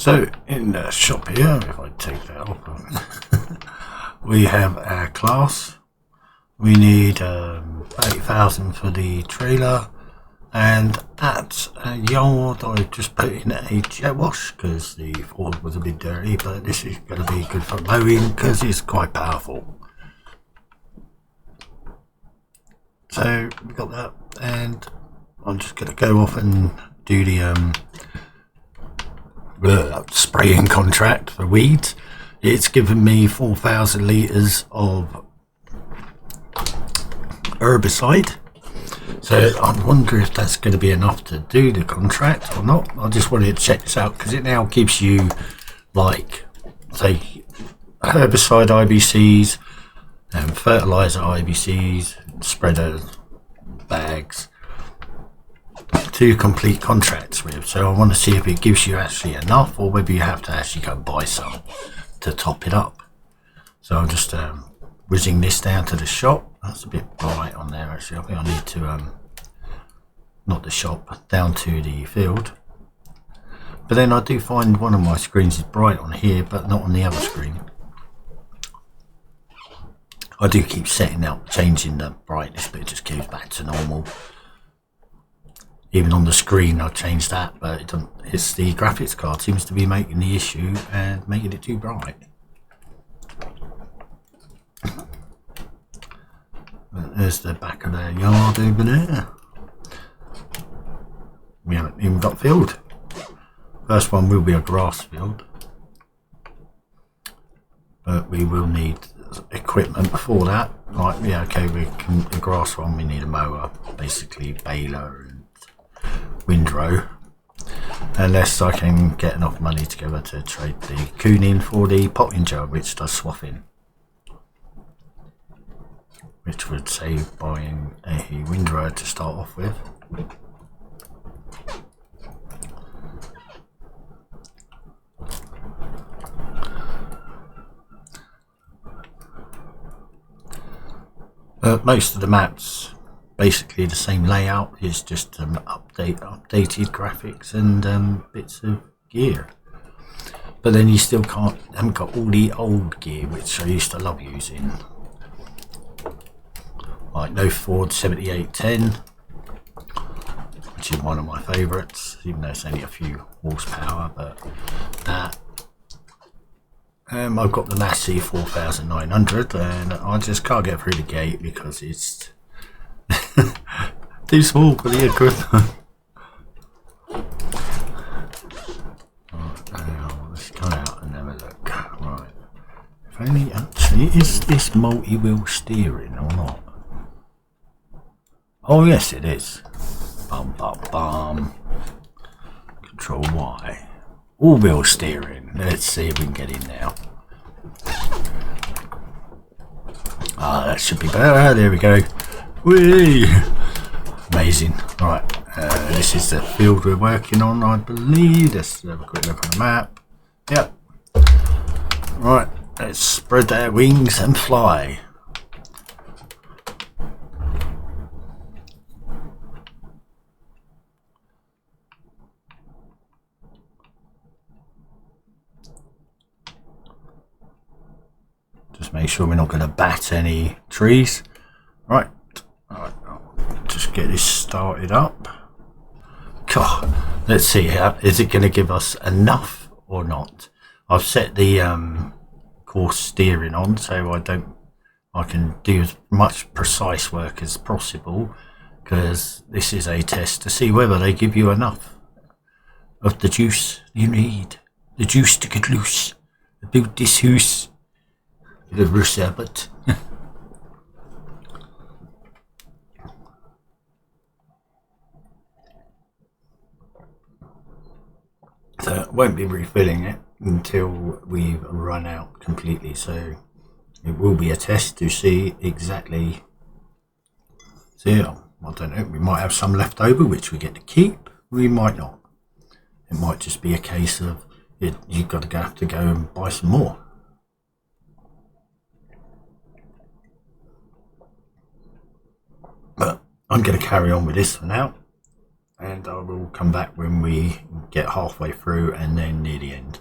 So in the shop here, if I take that off, we have our class. We need 80,000 for the trailer, and at a yard I just put in a jet wash because the Ford was a bit dirty, but this is going to be good for mowing because it's quite powerful. So we got that, and I'm just going to go off and do the spraying contract for weeds. It's given me 4,000 litres of herbicide, so I wonder if that's going to be enough to do the contract or not. I just wanted to check this out because it now gives you, like, say, herbicide IBCs and fertilizer IBCs, spreader bags to complete contracts with. So I want to see if it gives you actually enough, or whether you have to actually go and buy some to top it up. So I'm just whizzing this down to the shop. That's a bit bright on there actually. I think I need to not the shop, down to the field. But then I do find one of my screens is bright on here but not on the other screen. I do keep setting out, changing the brightness, but it just goes back to normal. Even on the screen I've changed that, but it doesn't, it's the graphics card seems to be making the issue and making it too bright. There's the back of the yard over there. We haven't even got field. First one will be a grass field, but we will need equipment before that. Like, yeah, okay, the grass one, we need a mower, basically baler and windrow, unless I can get enough money together to trade the coon in for the potting jar, which does swathing, which would save buying a windrow to start off with. Most of the maps basically the same layout, it's just updated graphics and bits of gear. But then you still haven't got all the old gear which I used to love using, like no Ford 7810, which is one of my favourites, even though it's only a few horsepower. But that I've got the Massey 4900 and I just can't get through the gate because it's too small for the equipment. Right, now let's go out and have a look. Right, if only actually, is this multi-wheel steering or not? Oh yes it is. Bum bum bum. Control Y. All wheel steering. Let's see if we can get in now. Ah, that should be better. There we go. Whee! Amazing. Right, this is the field we're working on, I believe. Let's have a quick look on the map. Yep. Right, let's spread their wings and fly. Just make sure we're not going to bat any trees. Right, I'll just get this started up. God, let's see, is it going to give us enough or not? I've set the course steering on so I can do as much precise work as possible, because this is a test to see whether they give you enough of the juice you need. The juice to get loose. Build this house. The Russia, but so I won't be refilling it until we've run out completely, so it will be a test to see exactly. So yeah, I don't know, we might have some left over which we get to keep, we might not. It might just be a case of you've got to have to go and buy some more. But I'm going to carry on with this for now, and and I will come back when we get halfway through and then near the end.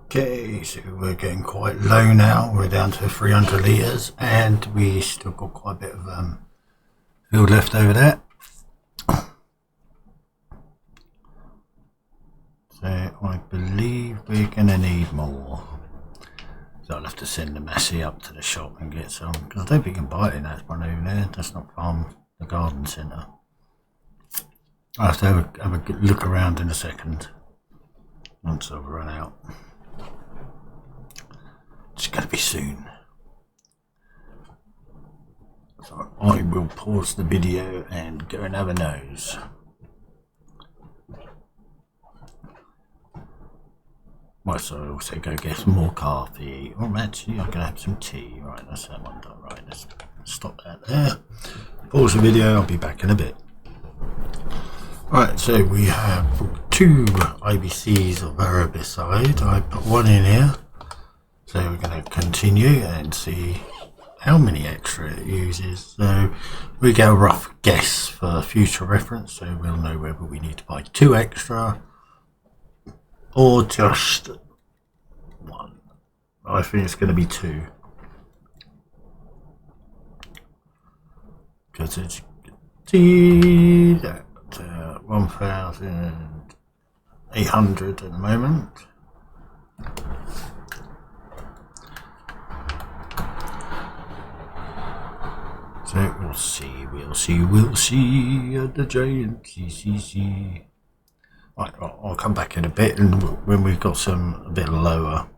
Okay, so we're getting quite low now. We're down to 300 litres and we still got quite a bit of field left over there. So I believe we're going to need more. So I'll have to send the Massey up to the shop and get some, because I don't think you can buy it in that one over there. That's not from the garden centre. I'll have to have a look around in a second once I've run out. It's going to be soon. So I will pause the video and go and have a nose. Might also go get some more coffee. Oh, actually, I'm going to have some tea. Right, that's that one done. Right, let's stop that there. Pause the video, I'll be back in a bit. Right, so we have 2 IBCs of herbicide. I put one in here. So we're going to continue and see how many extra it uses. So we get a rough guess for future reference, so we'll know whether we need to buy 2 extra or just 1. I think it's going to be 2 because it's at 1,800 at the moment. So we'll see at the giant CCC. Right, I'll come back in a bit, and when we've got a bit lower.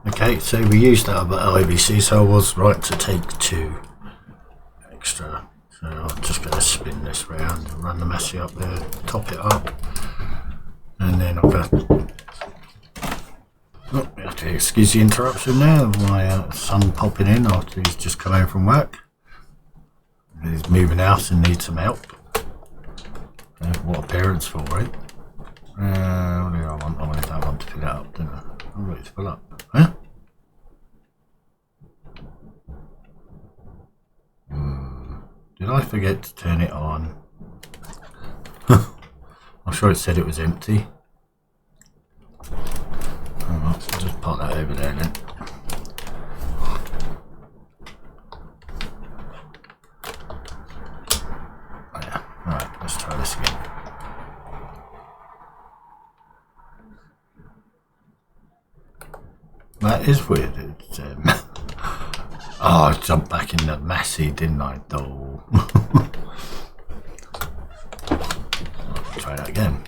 Okay, so we used that other IBC, so I was right to take 2 extra. So I'm just going to spin this round and run the Massey up there, top it up, and then I'll go. Oh, okay, excuse the interruption there. My son popping in after he's just come home from work. He's moving house and needs some help. What are parents for, right? I wanted that one to fill it up, didn't I? I wanted to fill up. Huh? Did I forget to turn it on? I'm sure it said it was empty. I'll just pop that over there then. Oh yeah, alright, let's try this again. That is weird. It's, oh, I jumped back in the Massey, didn't I? Oh. Try that again.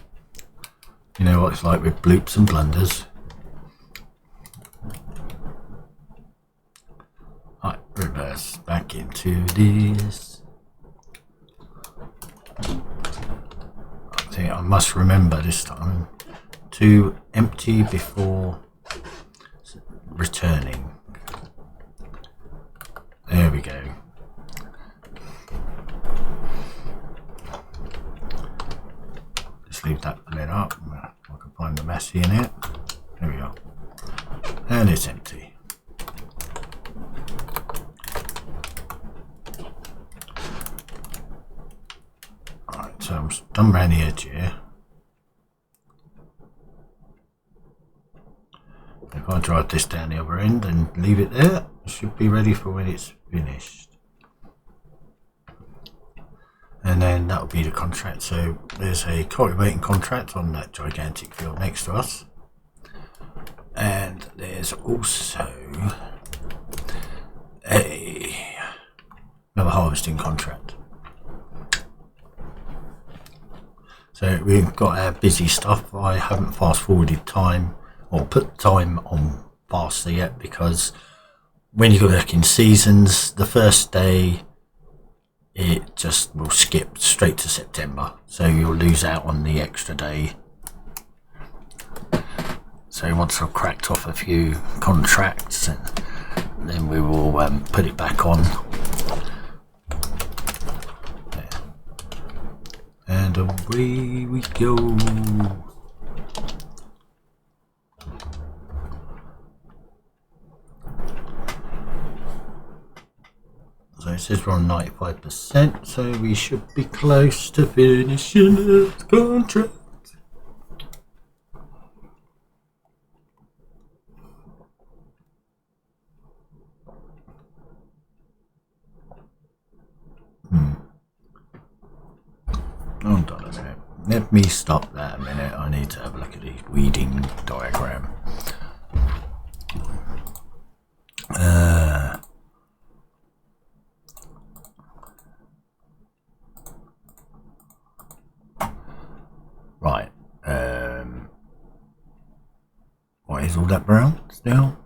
You know what it's like with bloops and blunders. Right, reverse back into this. I think I must remember this time to empty before returning. There we go. Just leave that lid up. I can find the Massey in it. There we go. And it's empty. Alright, so I'm done around the edge here. If I drive this down the other end and leave it there, it should be ready for when it's finished. And then that will be the contract. So there's a cultivating contract on that gigantic field next to us. And there's also another harvesting contract. So we've got our busy stuff. I haven't fast forwarded time or put time on faster yet, because when you go back in seasons, the first day it just will skip straight to September, so you'll lose out on the extra day. So once I've cracked off a few contracts, then we will put it back on. There. And away we go. So it says we're on 95%, so we should be close to finishing the contract. Hold on a minute. Let me stop that a minute. I need to have a look at the weeding diagram. Right. What is all that brown still?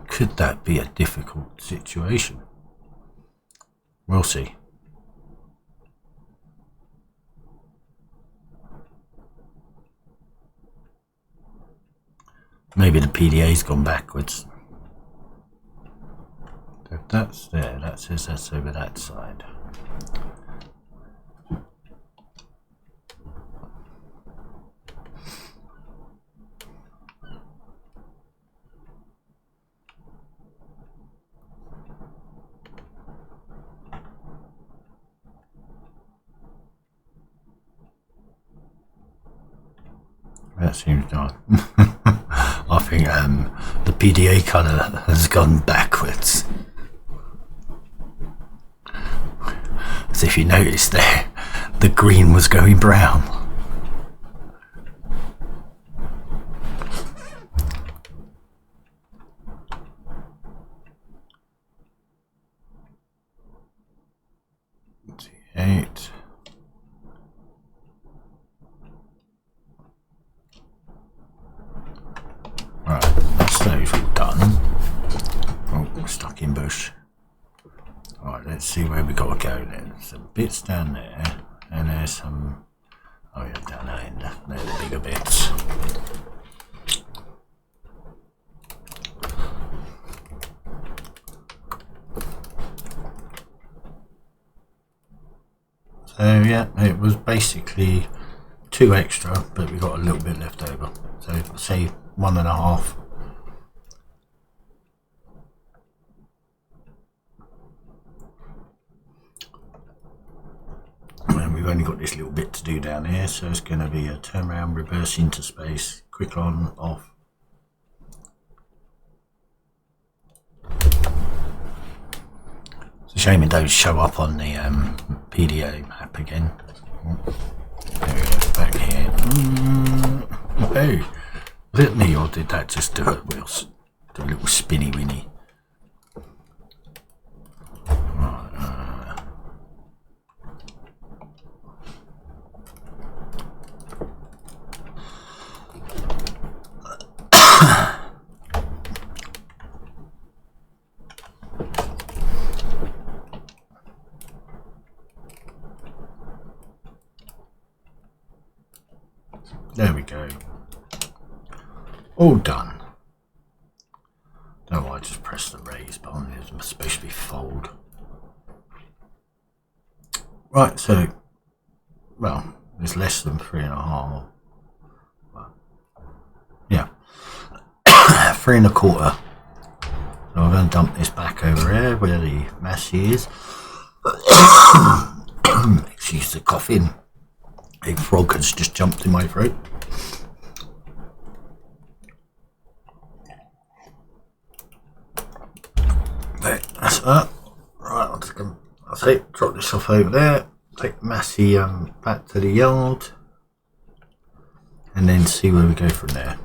Could that be a difficult situation? We'll see. Maybe the PDA's gone backwards. If that's there, that says that's over that side. That seems nice. I think the PDA colour has gone backwards. As if you noticed there, the green was going brown. Eight. Right, that's those all done. Oh, we're stuck in bush. Right, let's see where we got to go then. Some bits down there, and there's some. Oh yeah, down there, they're the bigger bits. So yeah, it was basically 2 extra, but we got a little bit left over. So say 1.5. And we've only got this little bit to do down here, so it's going to be a turn around, reverse into space, quick on, off. It's a shame it don't show up on the PDA map again. There we go, back here. Oh, was it me or did that just do a little spinny winny? There we go. All done. No, I just pressed the raise button. It's supposed to be fold. Right, so, well, it's less than 3.5. Well, yeah, 3.25. So I'm going to dump this back over here where the massy is. Excuse the coughing. A frog has just jumped in my throat. Okay, that's that. Right, I'm just going to drop this off over there, take the massy back to the yard, and then see where we go from there.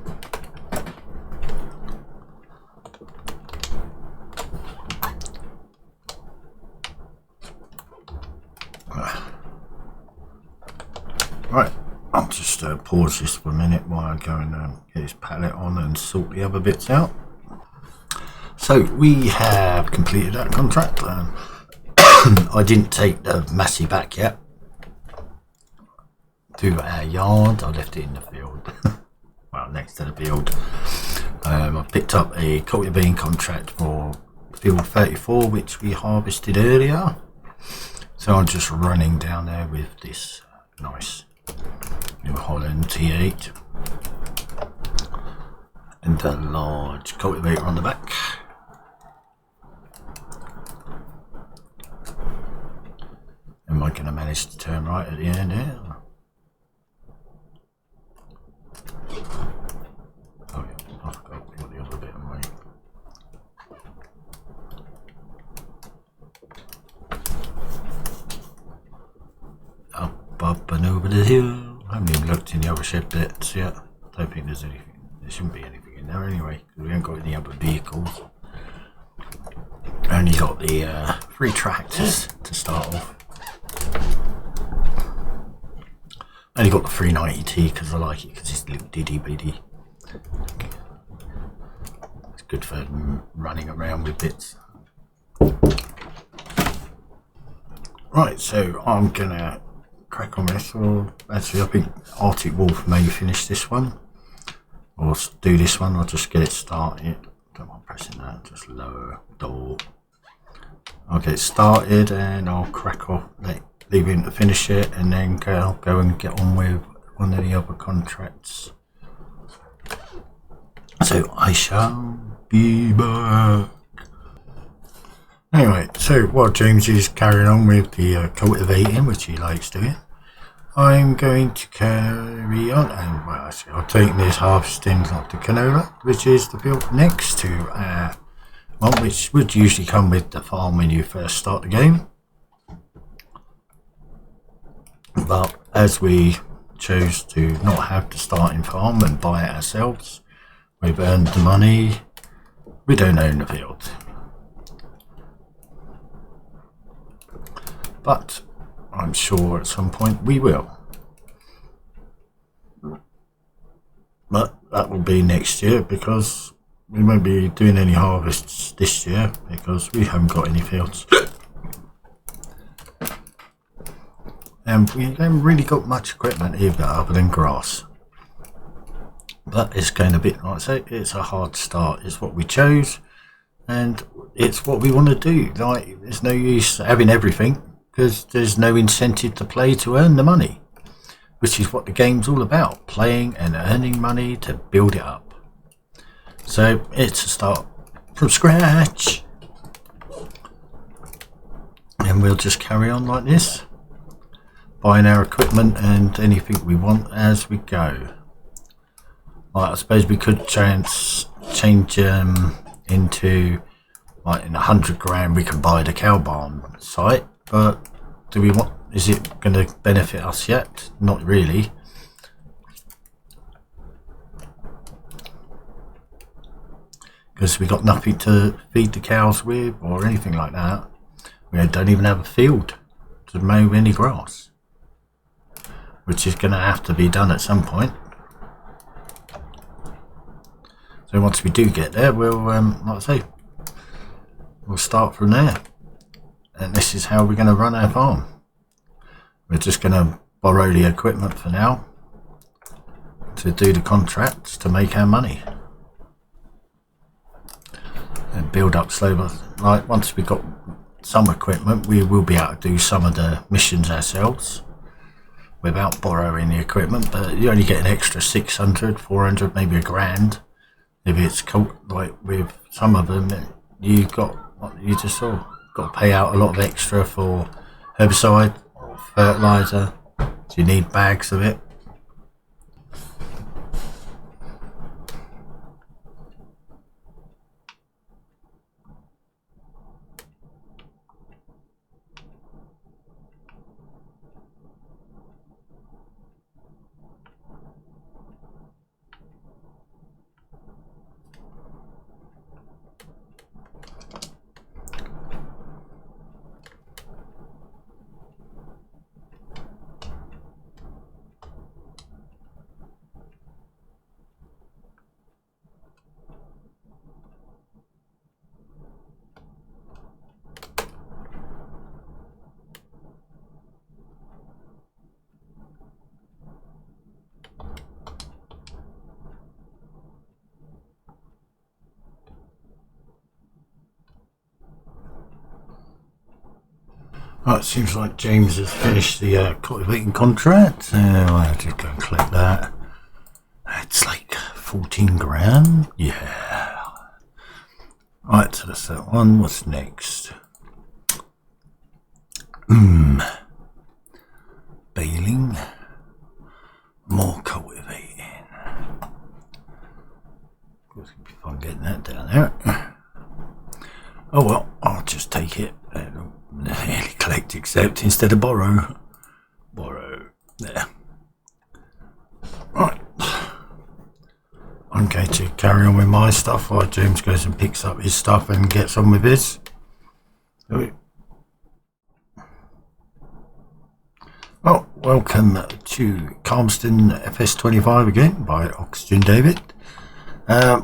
Right, I'll just pause this for a minute while I go and get this pallet on and sort the other bits out. So we have completed that contract. I didn't take the massy back yet to our yard. I left it in the field, well, next to the field. I picked up a culture bean contract for field 34, which we harvested earlier. So I'm just running down there with this nice New Holland T8, and a large cultivator on the back. Am I going to manage to turn right at the end here? Oh yeah, I forgot to put the other bit away. Up and over the hill. I haven't even looked in the other shed bits yet. Don't think there's anything. There shouldn't be anything in there anyway, because we haven't got any other vehicles. Only got the 3 tractors to start off. Only got the 390T because I like it because it's a little diddy bitty. It's good for running around with bits. Right, so I'm gonna crack on this. Or actually, I think Arctic Wolf may finish this one, or do this one. I'll just get it started. Don't mind pressing that. Just lower door. I'll get it started and I'll crack off. Leave him to finish it, and then go and get on with one of the other contracts. So I shall be back. Anyway, so while James is carrying on with the cultivating, which he likes doing, I'm going to carry on, and well, actually, I'll take this harvesting of the canola, which is the field next to one which would usually come with the farm when you first start the game. But as we chose to not have the starting farm and buy it ourselves, we've earned the money. We don't own the field. But I'm sure at some point we will. But that will be next year, because we won't be doing any harvests this year because we haven't got any fields. And we haven't really got much equipment either other than grass. But it's going a bit, like I say, it's a hard start. It's what we chose and it's what we want to do. Like, there's no use having everything because there's no incentive to play to earn the money, which is what the game's all about, playing and earning money to build it up. So it's a start from scratch. And we'll just carry on like this, buying our equipment and anything we want as we go. Like, I suppose we could change into, like, in 100 grand we can buy the cow barn site, but do we want, is it going to benefit us yet? Not really. Because we got nothing to feed the cows with or anything like that. We don't even have a field to mow any grass, which is going to have to be done at some point. So once we do get there, we'll, like I say, we'll start from there. And this is how we're going to run our farm. We're just going to borrow the equipment for now to do the contracts to make our money. And build up slowly. Like, once we've got some equipment, we will be able to do some of the missions ourselves without borrowing the equipment, but you only get an extra 600, 400, maybe a grand. If it's like with some of them, you just saw, got to pay out a lot of extra for herbicide or fertilizer. So you need bags of it. Right, seems like James has finished the cultivating contract. I'll just go and collect that. It's like 14 grand. Yeah. Right, so that's that one. What's next? Baling. More cultivating. Of course, it'd be fun getting that down there. Oh well, I'll just take it. Nearly collect, accept instead of borrow. Borrow. There. Right. I'm going to carry on with my stuff while James goes and picks up his stuff and gets on with his. Well, welcome to CAlmsden FS25 again by Oxygen David.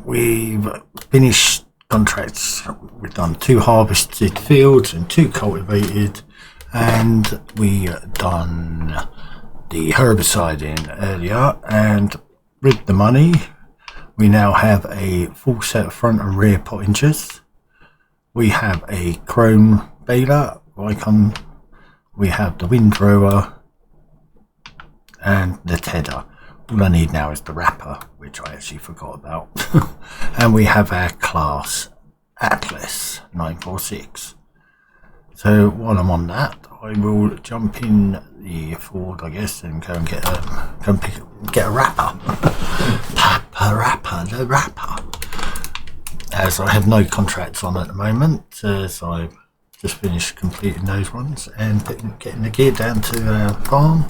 We've finished contracts. We've done 2 harvested fields and 2 cultivated, and we done the herbicide in earlier, and with the money we now have a full set of front and rear pottingers. We have a chrome baler icon, we have the windrower and the tedder. All I need now is the wrapper, which I actually forgot about. And we have our class Atlas 946. So while I'm on that, I will jump in the Ford, I guess, and go and get a wrapper. The wrapper. As I have no contracts on at the moment, so I've just finished completing those ones and getting the gear down to our farm.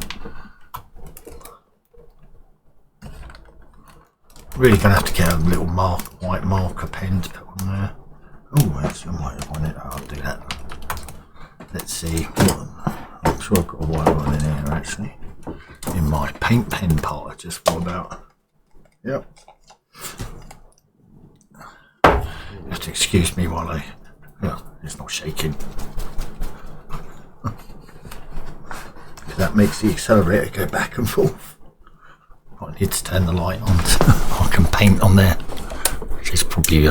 Really going to have to get a little white marker pen to put on there. Oh, actually I might have one. I'll do that. Let's see. I'm sure I've got a white one in here actually. In my paint pen part I just thought about. Yep. You have to excuse me while it's not shaking. That makes the accelerator go back and forth. I need to turn the light on so I can paint on there, which is probably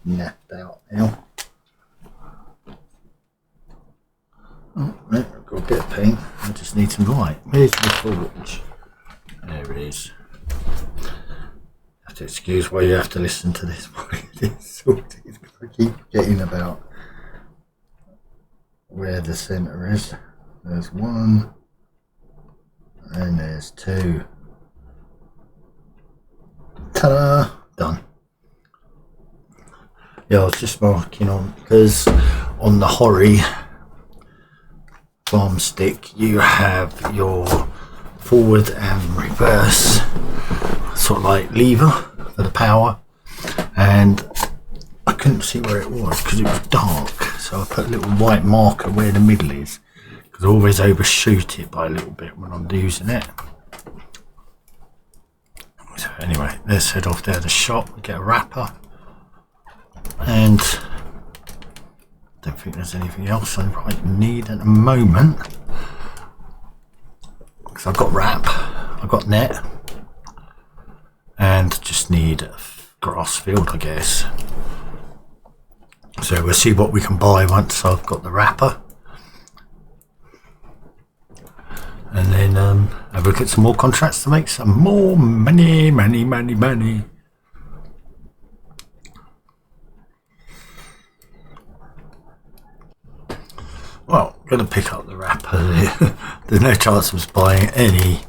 napped out now. Oh, right, I've got a bit of paint. I just need some light. Where's the torch? There it is. You have to excuse why you have to listen to this while it is sorted, because I keep forgetting about where the centre is. There's 1. And there's 2. Ta-da! Done. Yeah, I was just marking on, because on the Hori farm stick you have your forward and reverse sort of like lever for the power, and I couldn't see where it was because it was dark, so I put a little white marker where the middle is, because I always overshoot it by a little bit when I'm using it. So anyway, let's head off there to the shop, get a wrapper, and I don't think there's anything else I right need at the moment, because I've got wrap, I've got net, and just need a grass field, I guess. So we'll see what we can buy once I've got the wrapper. And then have a look at some more contracts to make some more money. Well, I'm going to pick up the wrapper. There's no chance of us buying any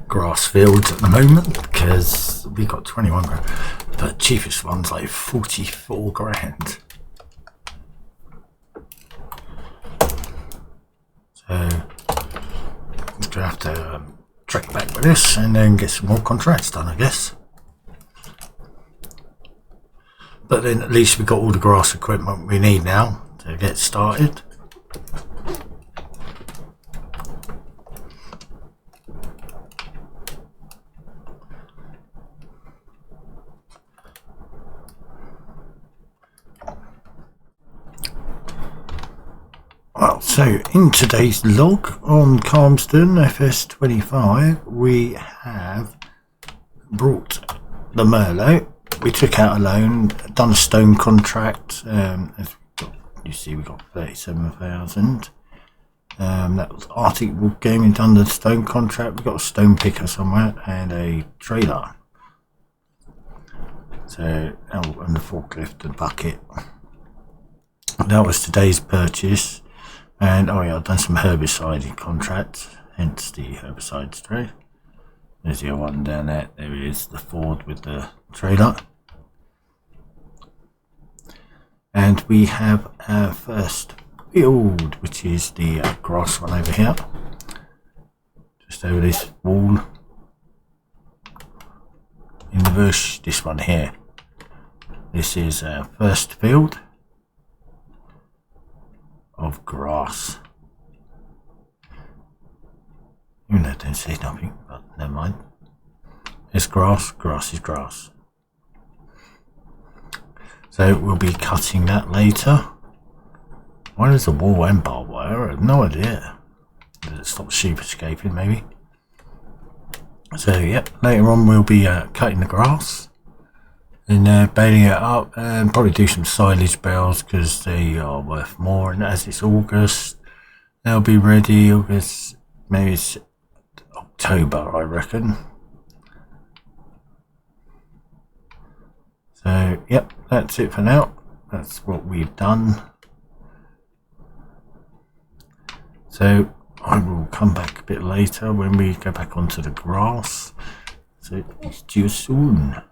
grass fields at the moment because we got 21 grand. The cheapest one's like 44 grand. So I'm going to have to track back with this and then get some more contracts done, I guess. But then at least we've got all the grass equipment we need now to get started. Well, so in today's log on CAlmsden FS25, we have brought the Merlot. We took out a loan, done a stone contract, You see we got 37,000. That was Arctic Wood Gaming done the stone contract. We got a stone picker somewhere and a trailer. So, and the forklift and bucket. That was today's purchase. And oh yeah, I've done some herbicide contracts, hence the herbicide spray. There's the other one down there. There it is, the Ford with the trailer. And we have our first build, which is the grass one over here, just over this wall in the bush. This one here, this is our first field of grass. Even though I don't say nothing, but never mind. It's grass, grass is grass. So we'll be cutting that later. Why is the wall and barbed wire? I have no idea. Does it stop sheep escaping maybe? So yep, later on we'll be cutting the grass and baling it up and probably do some silage bales because they are worth more. And as it's August, they'll be ready. August, maybe it's October, I reckon. So yep, that's it for now. That's what we've done. So I will come back a bit later when we go back onto the grass. So it's due soon.